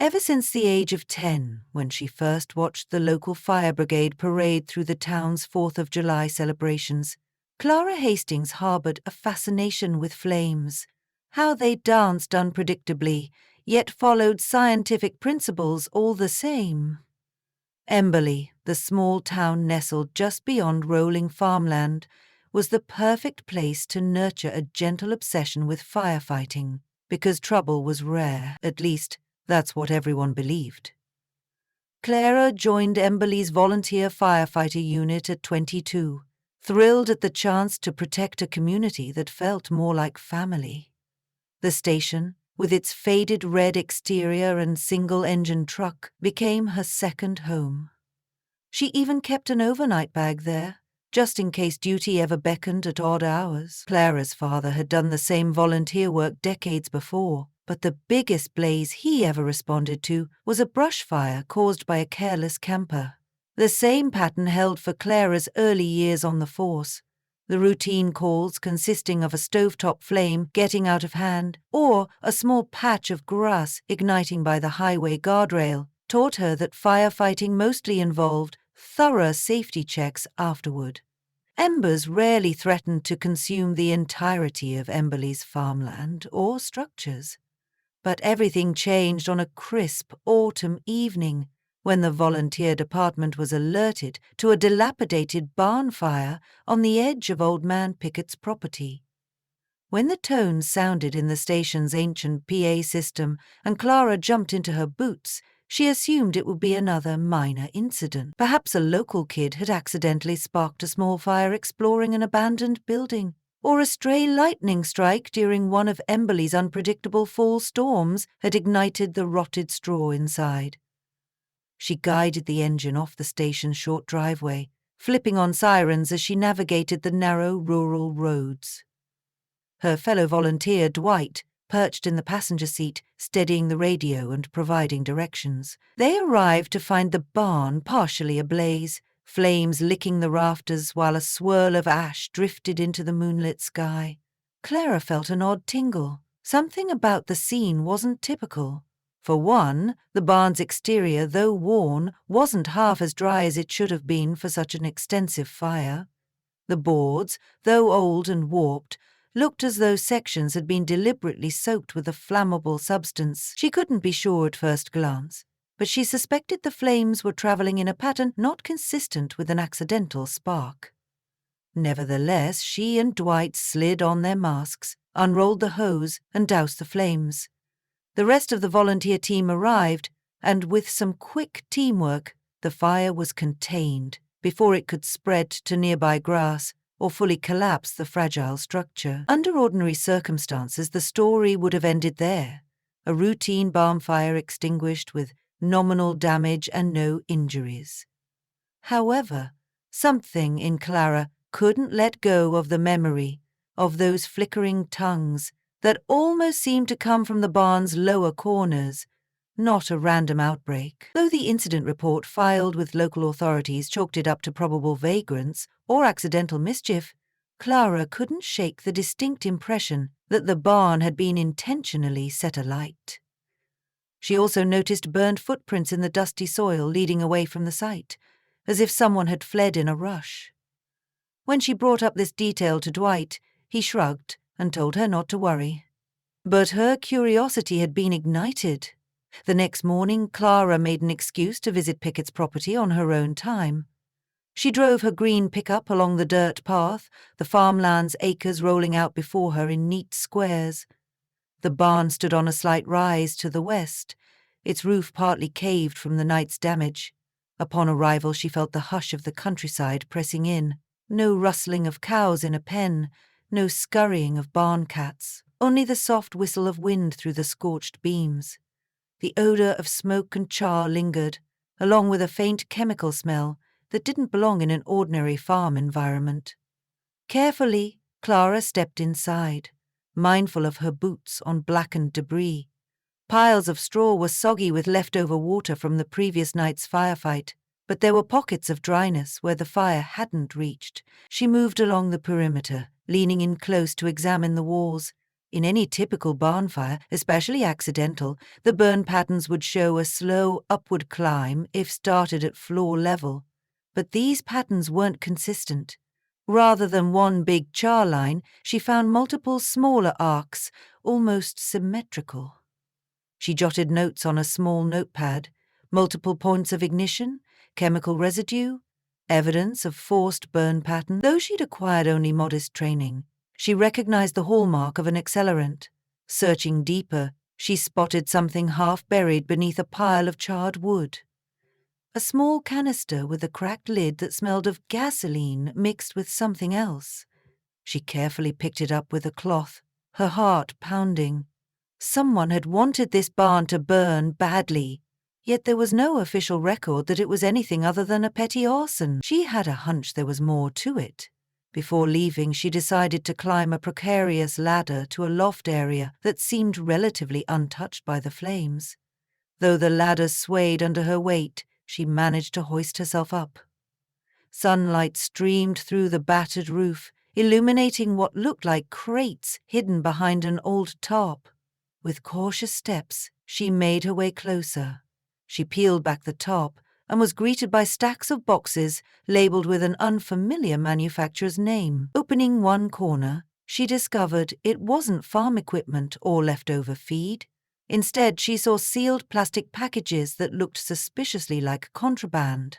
Ever since the age of 10, when she first watched the local fire brigade parade through the town's 4th of July celebrations, Clara Hastings harbored a fascination with flames, how they danced unpredictably, yet followed scientific principles all the same. Emberly, the small town nestled just beyond rolling farmland, was the perfect place to nurture a gentle obsession with firefighting, because trouble was rare, at least that's what everyone believed. Clara joined Emberly's volunteer firefighter unit at 22, thrilled at the chance to protect a community that felt more like family. The station, with its faded red exterior and single-engine truck, became her second home. She even kept an overnight bag there, just in case duty ever beckoned at odd hours. Clara's father had done the same volunteer work decades before, but the biggest blaze he ever responded to was a brush fire caused by a careless camper. The same pattern held for Clara's early years on the force. The routine calls consisting of a stovetop flame getting out of hand or a small patch of grass igniting by the highway guardrail taught her that firefighting mostly involved thorough safety checks afterward. Embers rarely threatened to consume the entirety of Emberly's farmland or structures. But everything changed on a crisp autumn evening when the volunteer department was alerted to a dilapidated barn fire on the edge of Old Man Pickett's property. When the tones sounded in the station's ancient PA system and Clara jumped into her boots, she assumed it would be another minor incident. Perhaps a local kid had accidentally sparked a small fire exploring an abandoned building, or a stray lightning strike during one of Emberly's unpredictable fall storms had ignited the rotted straw inside. She guided the engine off the station's short driveway, flipping on sirens as she navigated the narrow rural roads. Her fellow volunteer, Dwight, perched in the passenger seat, steadying the radio and providing directions. They arrived to find the barn partially ablaze, flames licking the rafters while a swirl of ash drifted into the moonlit sky. Clara felt an odd tingle. Something about the scene wasn't typical. For one, the barn's exterior, though worn, wasn't half as dry as it should have been for such an extensive fire. The boards, though old and warped, looked as though sections had been deliberately soaked with a flammable substance. She couldn't be sure at first glance, but she suspected the flames were traveling in a pattern not consistent with an accidental spark. Nevertheless, she and Dwight slid on their masks, unrolled the hose, and doused the flames. The rest of the volunteer team arrived, and with some quick teamwork, the fire was contained before it could spread to nearby grass or fully collapse the fragile structure. Under ordinary circumstances, the story would have ended there. A routine barn fire extinguished with nominal damage and no injuries. However, something in Clara couldn't let go of the memory of those flickering tongues that almost seemed to come from the barn's lower corners, not a random outbreak. Though the incident report filed with local authorities chalked it up to probable vagrants or accidental mischief, Clara couldn't shake the distinct impression that the barn had been intentionally set alight. She also noticed burned footprints in the dusty soil leading away from the site, as if someone had fled in a rush. When she brought up this detail to Dwight, he shrugged and told her not to worry. But her curiosity had been ignited. The next morning, Clara made an excuse to visit Pickett's property on her own time. She drove her green pickup along the dirt path, the farmland's acres rolling out before her in neat squares. The barn stood on a slight rise to the west, its roof partly caved from the night's damage. Upon arrival, she felt the hush of the countryside pressing in. No rustling of cows in a pen, no scurrying of barn cats, only the soft whistle of wind through the scorched beams. The odor of smoke and char lingered, along with a faint chemical smell that didn't belong in an ordinary farm environment. Carefully, Clara stepped inside, mindful of her boots on blackened debris. Piles of straw were soggy with leftover water from the previous night's firefight, but there were pockets of dryness where the fire hadn't reached. She moved along the perimeter, leaning in close to examine the walls, In any typical barn fire, especially accidental, the burn patterns would show a slow upward climb if started at floor level. But these patterns weren't consistent. Rather than one big char line, she found multiple smaller arcs, almost symmetrical. She jotted notes on a small notepad: multiple points of ignition, chemical residue, evidence of forced burn pattern. Though she'd acquired only modest training, she recognized the hallmark of an accelerant. Searching deeper, she spotted something half buried beneath a pile of charred wood. A small canister with a cracked lid that smelled of gasoline mixed with something else. She carefully picked it up with a cloth, her heart pounding. Someone had wanted this barn to burn badly, yet there was no official record that it was anything other than a petty arson. She had a hunch there was more to it. Before leaving, she decided to climb a precarious ladder to a loft area that seemed relatively untouched by the flames. Though the ladder swayed under her weight, she managed to hoist herself up. Sunlight streamed through the battered roof, illuminating what looked like crates hidden behind an old tarp. With cautious steps, she made her way closer. She peeled back the top and was greeted by stacks of boxes labeled with an unfamiliar manufacturer's name. Opening one corner, she discovered it wasn't farm equipment or leftover feed. Instead, she saw sealed plastic packages that looked suspiciously like contraband.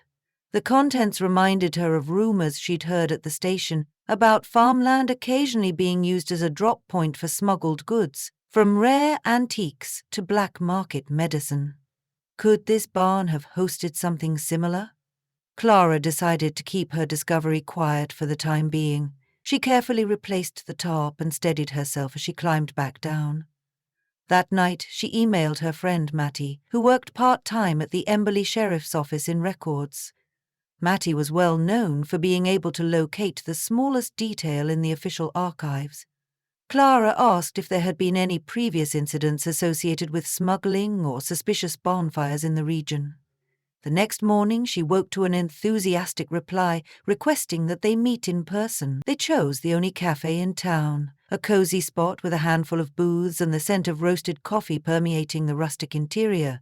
The contents reminded her of rumors she'd heard at the station about farmland occasionally being used as a drop point for smuggled goods, from rare antiques to black market medicine. Could this barn have hosted something similar? Clara decided to keep her discovery quiet for the time being. She carefully replaced the tarp and steadied herself as she climbed back down. That night, she emailed her friend Mattie, who worked part-time at the Emberly Sheriff's Office in records. Mattie was well known for being able to locate the smallest detail in the official archives. Clara asked if there had been any previous incidents associated with smuggling or suspicious bonfires in the region. The next morning, she woke to an enthusiastic reply requesting that they meet in person. They chose the only cafe in town, a cozy spot with a handful of booths and the scent of roasted coffee permeating the rustic interior.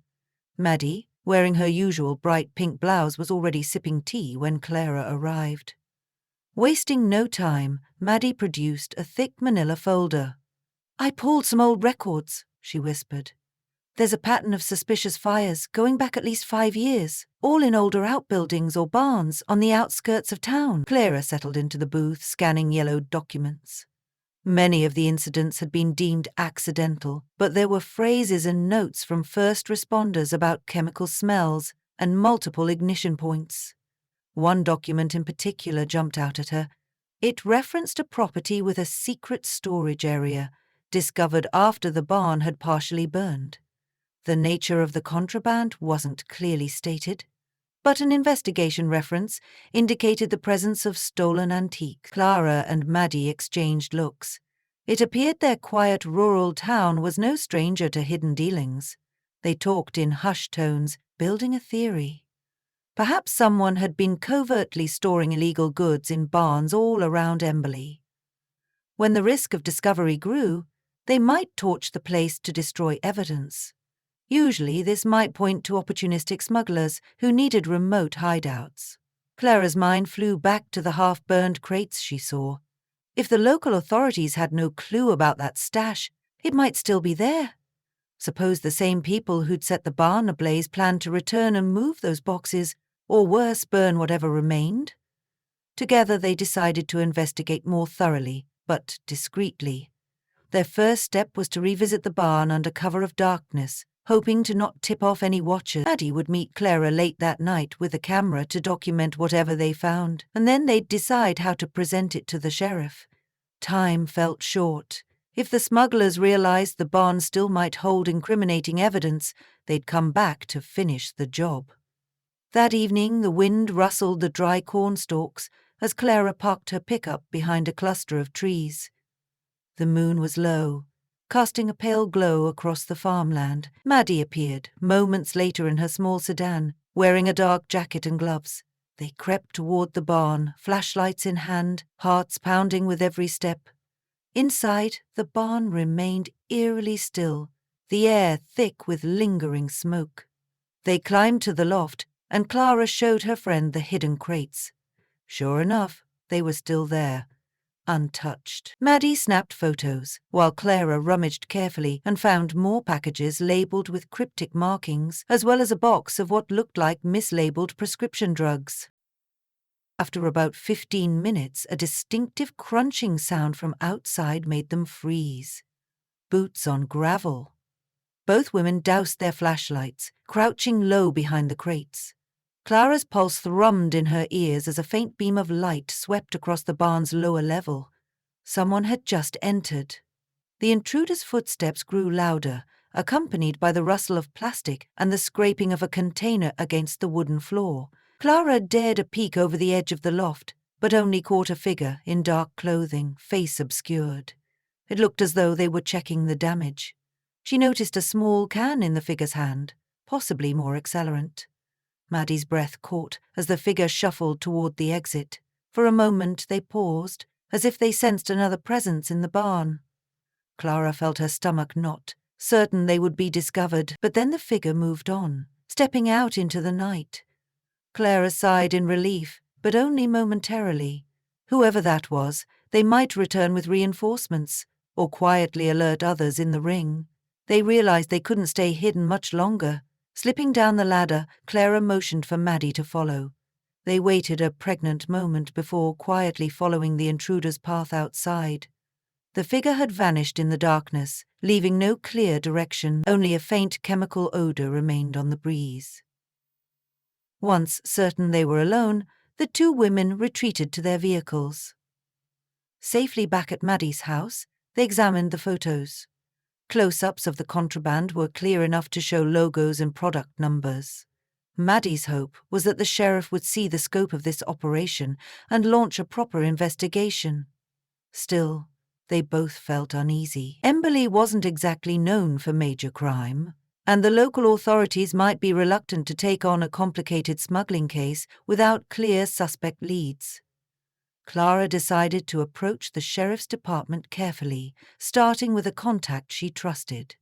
Maddie, wearing her usual bright pink blouse, was already sipping tea when Clara arrived. Wasting no time, Maddie produced a thick manila folder. "I pulled some old records," she whispered. "There's a pattern of suspicious fires going back at least 5 years, all in older outbuildings or barns on the outskirts of town." Clara settled into the booth, scanning yellowed documents. Many of the incidents had been deemed accidental, but there were phrases and notes from first responders about chemical smells and multiple ignition points. One document in particular jumped out at her. It referenced a property with a secret storage area, discovered after the barn had partially burned. The nature of the contraband wasn't clearly stated, but an investigation reference indicated the presence of stolen antique. Clara and Maddie exchanged looks. It appeared their quiet rural town was no stranger to hidden dealings. They talked in hushed tones, building a theory. Perhaps someone had been covertly storing illegal goods in barns all around Emberly. When the risk of discovery grew, they might torch the place to destroy evidence. Usually, this might point to opportunistic smugglers who needed remote hideouts. Clara's mind flew back to the half-burned crates she saw. If the local authorities had no clue about that stash, it might still be there. Suppose the same people who'd set the barn ablaze planned to return and move those boxes, or worse, burn whatever remained? Together they decided to investigate more thoroughly, but discreetly. Their first step was to revisit the barn under cover of darkness, hoping to not tip off any watchers. Maddie would meet Clara late that night with a camera to document whatever they found, and then they'd decide how to present it to the sheriff. Time felt short. If the smugglers realized the barn still might hold incriminating evidence, they'd come back to finish the job. That evening, the wind rustled the dry corn stalks as Clara parked her pickup behind a cluster of trees. The moon was low, casting a pale glow across the farmland. Maddie appeared, moments later in her small sedan, wearing a dark jacket and gloves. They crept toward the barn, flashlights in hand, hearts pounding with every step. Inside, the barn remained eerily still, the air thick with lingering smoke. They climbed to the loft, and Clara showed her friend the hidden crates. Sure enough, they were still there, untouched. Maddie snapped photos, while Clara rummaged carefully and found more packages labeled with cryptic markings, as well as a box of what looked like mislabeled prescription drugs. After about 15 minutes, a distinctive crunching sound from outside made them freeze. Boots on gravel. Both women doused their flashlights, crouching low behind the crates. Clara's pulse thrummed in her ears as a faint beam of light swept across the barn's lower level. Someone had just entered. The intruder's footsteps grew louder, accompanied by the rustle of plastic and the scraping of a container against the wooden floor. Clara dared a peek over the edge of the loft, but only caught a figure in dark clothing, face obscured. It looked as though they were checking the damage. She noticed a small can in the figure's hand, possibly more accelerant. Maddie's breath caught as the figure shuffled toward the exit. For a moment they paused, as if they sensed another presence in the barn. Clara felt her stomach knot, certain they would be discovered, but then the figure moved on, stepping out into the night. Clara sighed in relief, but only momentarily. Whoever that was, they might return with reinforcements, or quietly alert others in the ring. They realized they couldn't stay hidden much longer. Slipping down the ladder, Clara motioned for Maddie to follow. They waited a pregnant moment before quietly following the intruder's path outside. The figure had vanished in the darkness, leaving no clear direction, only a faint chemical odor remained on the breeze. Once certain they were alone, the two women retreated to their vehicles. Safely back at Maddie's house, they examined the photos. Close-ups of the contraband were clear enough to show logos and product numbers. Maddie's hope was that the sheriff would see the scope of this operation and launch a proper investigation. Still, they both felt uneasy. Emberly wasn't exactly known for major crime, and the local authorities might be reluctant to take on a complicated smuggling case without clear suspect leads. Clara decided to approach the sheriff's department carefully, starting with a contact she trusted.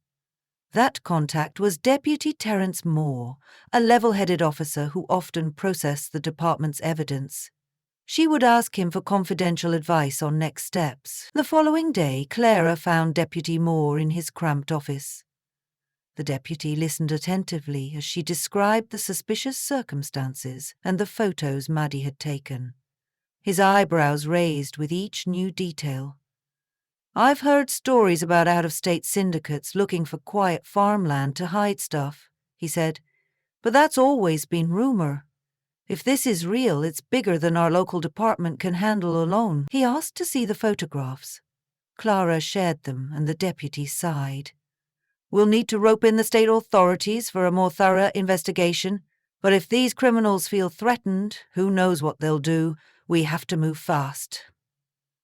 That contact was Deputy Terence Moore, a level-headed officer who often processed the department's evidence. She would ask him for confidential advice on next steps. The following day, Clara found Deputy Moore in his cramped office. The deputy listened attentively as she described the suspicious circumstances and the photos Maddie had taken. His eyebrows raised with each new detail. "I've heard stories about out-of-state syndicates looking for quiet farmland to hide stuff," he said, "but that's always been rumor. If this is real, it's bigger than our local department can handle alone." He asked to see the photographs. Clara shared them, and the deputy sighed. "We'll need to rope in the state authorities for a more thorough investigation, but if these criminals feel threatened, who knows what they'll do. We have to move fast."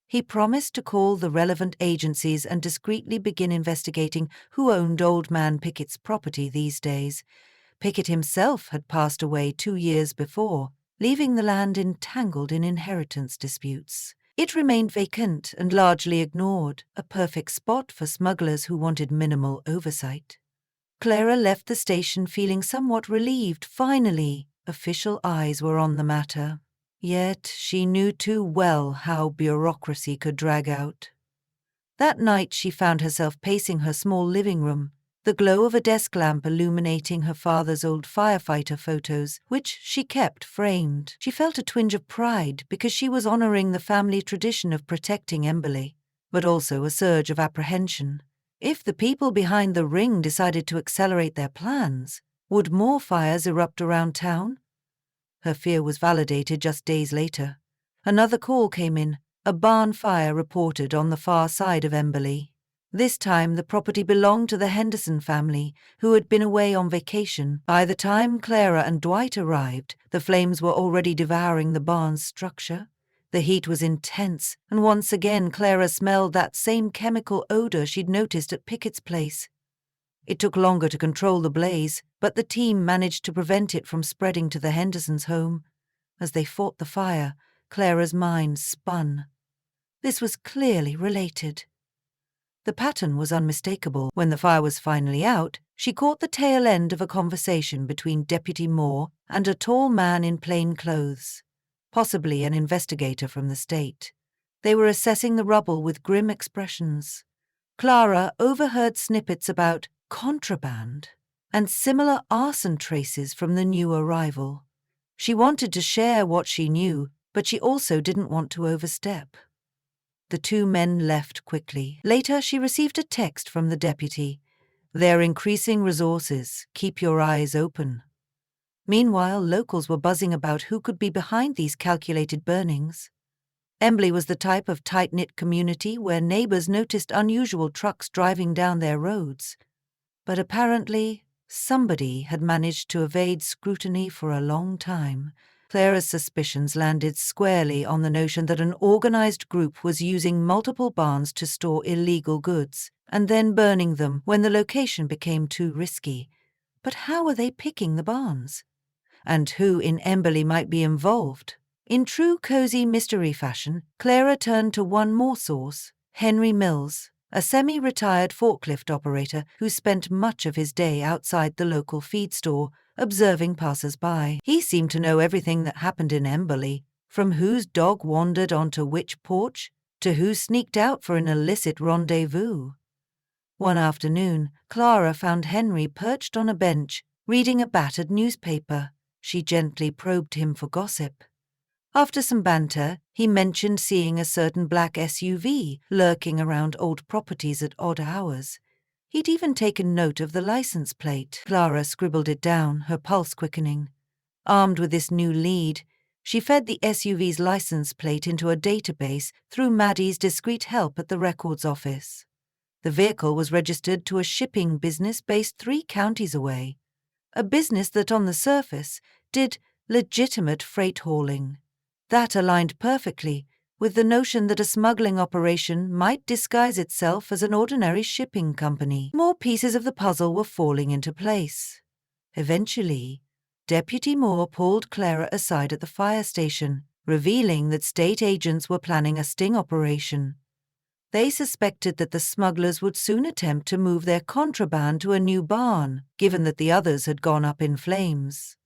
He promised to call the relevant agencies and discreetly begin investigating who owned Old Man Pickett's property these days. Pickett himself had passed away 2 years before, leaving the land entangled in inheritance disputes. It remained vacant and largely ignored, a perfect spot for smugglers who wanted minimal oversight. Clara left the station feeling somewhat relieved. Finally, official eyes were on the matter. Yet she knew too well how bureaucracy could drag out. That night she found herself pacing her small living room, the glow of a desk lamp illuminating her father's old firefighter photos, which she kept framed. She felt a twinge of pride because she was honoring the family tradition of protecting Emberly, but also a surge of apprehension. If the people behind the ring decided to accelerate their plans, would more fires erupt around town? Her fear was validated just days later. Another call came in, a barn fire reported on the far side of Emberly. This time the property belonged to the Henderson family, who had been away on vacation. By the time Clara and Dwight arrived, the flames were already devouring the barn's structure. The heat was intense, and once again Clara smelled that same chemical odor she'd noticed at Pickett's place. It took longer to control the blaze, but the team managed to prevent it from spreading to the Hendersons' home. As they fought the fire, Clara's mind spun. This was clearly related. The pattern was unmistakable. When the fire was finally out, she caught the tail end of a conversation between Deputy Moore and a tall man in plain clothes, possibly an investigator from the state. They were assessing the rubble with grim expressions. Clara overheard snippets about contraband and similar arson traces from the new arrival. She wanted to share what she knew, but she also didn't want to overstep. The two men left quickly. Later, she received a text from the deputy. "They're increasing resources. Keep your eyes open." Meanwhile, locals were buzzing about who could be behind these calculated burnings. Emberly was the type of tight-knit community where neighbors noticed unusual trucks driving down their roads. But apparently, somebody had managed to evade scrutiny for a long time. Clara's suspicions landed squarely on the notion that an organized group was using multiple barns to store illegal goods, and then burning them when the location became too risky. But how were they picking the barns? And who in Emberly might be involved? In true cozy mystery fashion, Clara turned to one more source, Henry Mills, a semi-retired forklift operator who spent much of his day outside the local feed store, observing passers-by. He seemed to know everything that happened in Emberly, from whose dog wandered onto which porch to who sneaked out for an illicit rendezvous. One afternoon, Clara found Henry perched on a bench, reading a battered newspaper. She gently probed him for gossip. After some banter, he mentioned seeing a certain black SUV lurking around old properties at odd hours. He'd even taken note of the license plate. Clara scribbled it down, her pulse quickening. Armed with this new lead, she fed the SUV's license plate into a database through Maddie's discreet help at the records office. The vehicle was registered to a shipping business based 3 counties away, a business that on the surface did legitimate freight hauling. That aligned perfectly with the notion that a smuggling operation might disguise itself as an ordinary shipping company. More pieces of the puzzle were falling into place. Eventually, Deputy Moore pulled Clara aside at the fire station, revealing that state agents were planning a sting operation. They suspected that the smugglers would soon attempt to move their contraband to a new barn, given that the others had gone up in flames.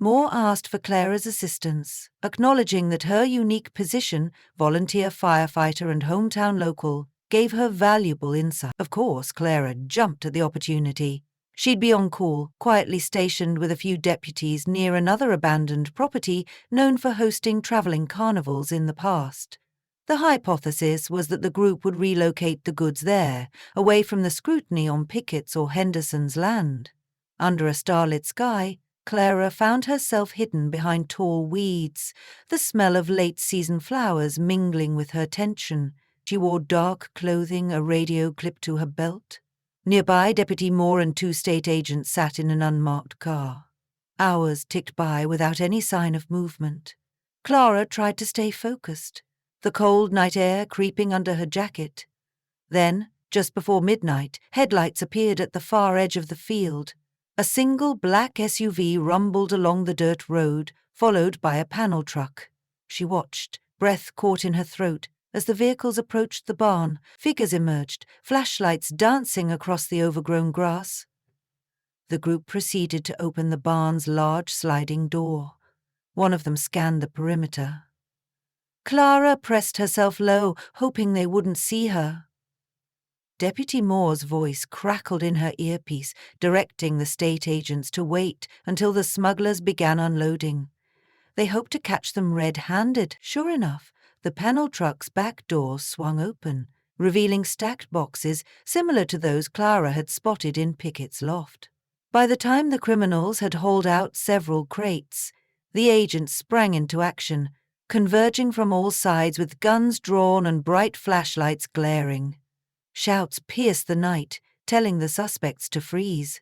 Moore asked for Clara's assistance, acknowledging that her unique position, volunteer firefighter and hometown local, gave her valuable insight. Of course, Clara jumped at the opportunity. She'd be on call, quietly stationed with a few deputies near another abandoned property known for hosting traveling carnivals in the past. The hypothesis was that the group would relocate the goods there, away from the scrutiny on Pickett's or Henderson's land. Under a starlit sky, Clara found herself hidden behind tall weeds, the smell of late-season flowers mingling with her tension. She wore dark clothing, a radio clipped to her belt. Nearby, Deputy Moore and 2 state agents sat in an unmarked car. Hours ticked by without any sign of movement. Clara tried to stay focused, the cold night air creeping under her jacket. Then, just before midnight, headlights appeared at the far edge of the field. A single black SUV rumbled along the dirt road, followed by a panel truck. She watched, breath caught in her throat, as the vehicles approached the barn. Figures emerged, flashlights dancing across the overgrown grass. The group proceeded to open the barn's large sliding door. One of them scanned the perimeter. Clara pressed herself low, hoping they wouldn't see her. Deputy Moore's voice crackled in her earpiece, directing the state agents to wait until the smugglers began unloading. They hoped to catch them red-handed. Sure enough, the panel truck's back door swung open, revealing stacked boxes similar to those Clara had spotted in Pickett's loft. By the time the criminals had hauled out several crates, the agents sprang into action, converging from all sides with guns drawn and bright flashlights glaring. Shouts pierced the night, telling the suspects to freeze.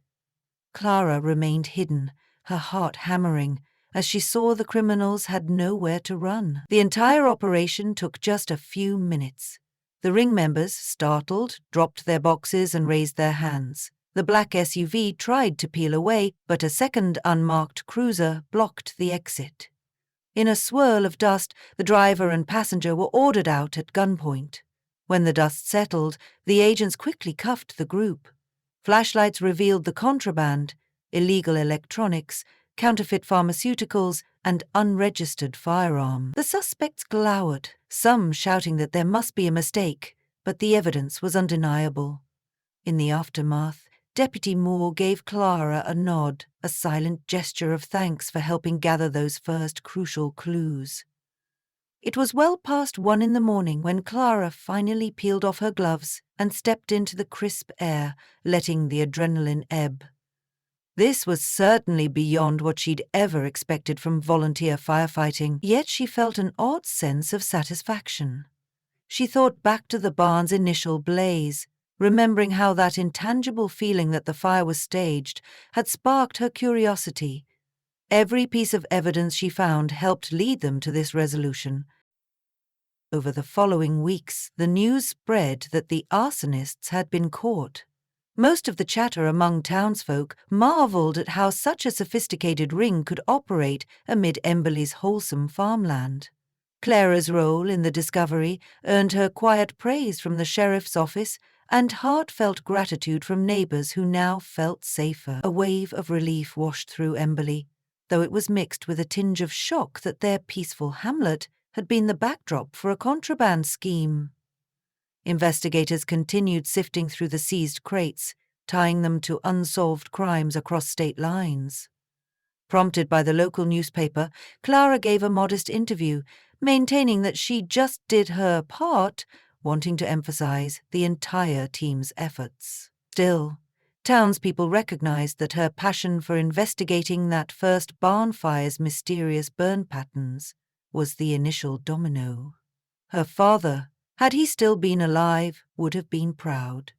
Clara remained hidden, her heart hammering, as she saw the criminals had nowhere to run. The entire operation took just a few minutes. The ring members, startled, dropped their boxes and raised their hands. The black SUV tried to peel away, but a second unmarked cruiser blocked the exit. In a swirl of dust, the driver and passenger were ordered out at gunpoint. When the dust settled, the agents quickly cuffed the group. Flashlights revealed the contraband, illegal electronics, counterfeit pharmaceuticals, and unregistered firearms. The suspects glowered, some shouting that there must be a mistake, but the evidence was undeniable. In the aftermath, Deputy Moore gave Clara a nod, a silent gesture of thanks for helping gather those first crucial clues. It was well past 1 in the morning when Clara finally peeled off her gloves and stepped into the crisp air, letting the adrenaline ebb. This was certainly beyond what she'd ever expected from volunteer firefighting, yet she felt an odd sense of satisfaction. She thought back to the barn's initial blaze, remembering how that intangible feeling that the fire was staged had sparked her curiosity. Every piece of evidence she found helped lead them to this resolution. Over the following weeks, the news spread that the arsonists had been caught. Most of the chatter among townsfolk marveled at how such a sophisticated ring could operate amid Emberly's wholesome farmland. Clara's role in the discovery earned her quiet praise from the sheriff's office and heartfelt gratitude from neighbors who now felt safer. A wave of relief washed through Emberly, though it was mixed with a tinge of shock that their peaceful hamlet had been the backdrop for a contraband scheme. Investigators continued sifting through the seized crates, tying them to unsolved crimes across state lines. Prompted by the local newspaper, Clara gave a modest interview, maintaining that she just did her part, wanting to emphasize the entire team's efforts. Still, townspeople recognized that her passion for investigating that first barn fire's mysterious burn patterns was the initial domino. Her father, had he still been alive, would have been proud.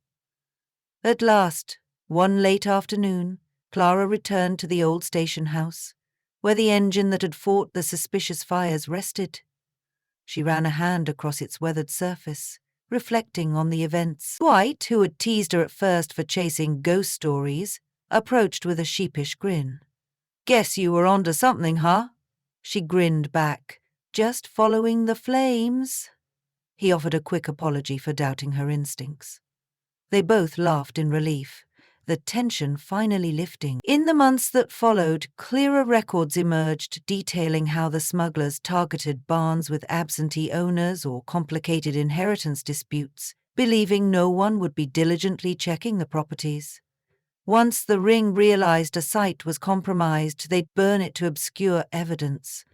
At last, one late afternoon, Clara returned to the old station house, where the engine that had fought the suspicious fires rested. She ran a hand across its weathered surface, reflecting on the events. Dwight, who had teased her at first for chasing ghost stories, approached with a sheepish grin. "Guess you were onto something, huh?" She grinned back. "Just following the flames." He offered a quick apology for doubting her instincts. They both laughed in relief, the tension finally lifting. In the months that followed, clearer records emerged detailing how the smugglers targeted barns with absentee owners or complicated inheritance disputes, believing no one would be diligently checking the properties. Once the ring realized a site was compromised, they'd burn it to obscure evidence.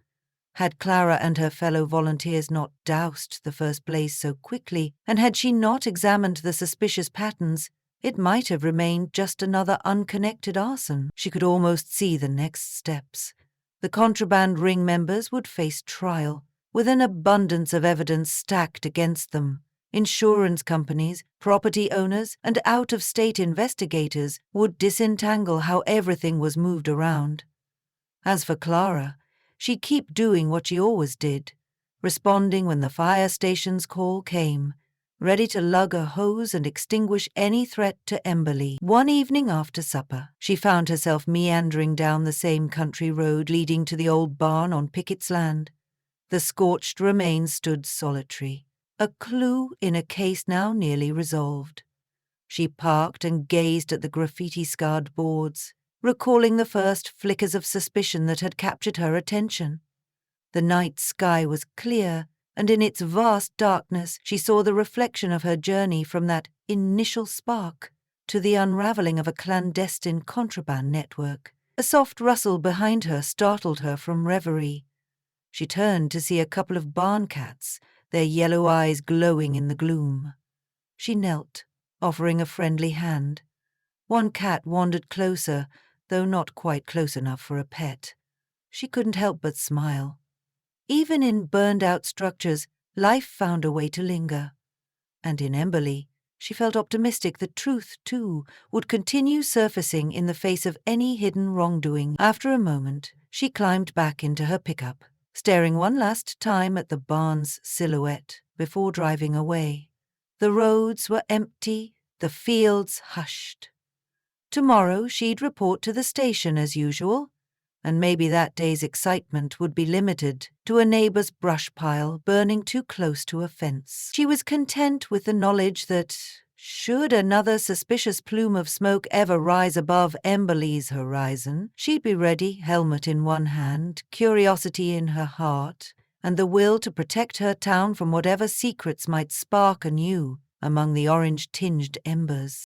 Had Clara and her fellow volunteers not doused the first blaze so quickly, and had she not examined the suspicious patterns, it might have remained just another unconnected arson. She could almost see the next steps. The contraband ring members would face trial, with an abundance of evidence stacked against them. Insurance companies, property owners, and out-of-state investigators would disentangle how everything was moved around. As for Clara, she'd keep doing what she always did, responding when the fire station's call came, ready to lug a hose and extinguish any threat to Emberly. One evening after supper, she found herself meandering down the same country road leading to the old barn on Pickett's land. The scorched remains stood solitary, a clue in a case now nearly resolved. She parked and gazed at the graffiti-scarred boards, recalling the first flickers of suspicion that had captured her attention. The night sky was clear, and in its vast darkness she saw the reflection of her journey from that initial spark to the unraveling of a clandestine contraband network. A soft rustle behind her startled her from reverie. She turned to see a couple of barn cats, their yellow eyes glowing in the gloom. She knelt, offering a friendly hand. One cat wandered closer, though not quite close enough for a pet. She couldn't help but smile. Even in burned-out structures, life found a way to linger. And in Emberly, she felt optimistic that truth, too, would continue surfacing in the face of any hidden wrongdoing. After a moment, she climbed back into her pickup, staring one last time at the barn's silhouette before driving away. The roads were empty, the fields hushed. Tomorrow she'd report to the station as usual, and maybe that day's excitement would be limited to a neighbor's brush pile burning too close to a fence. She was content with the knowledge that, should another suspicious plume of smoke ever rise above Emberly's horizon, she'd be ready, helmet in one hand, curiosity in her heart, and the will to protect her town from whatever secrets might spark anew among the orange-tinged embers.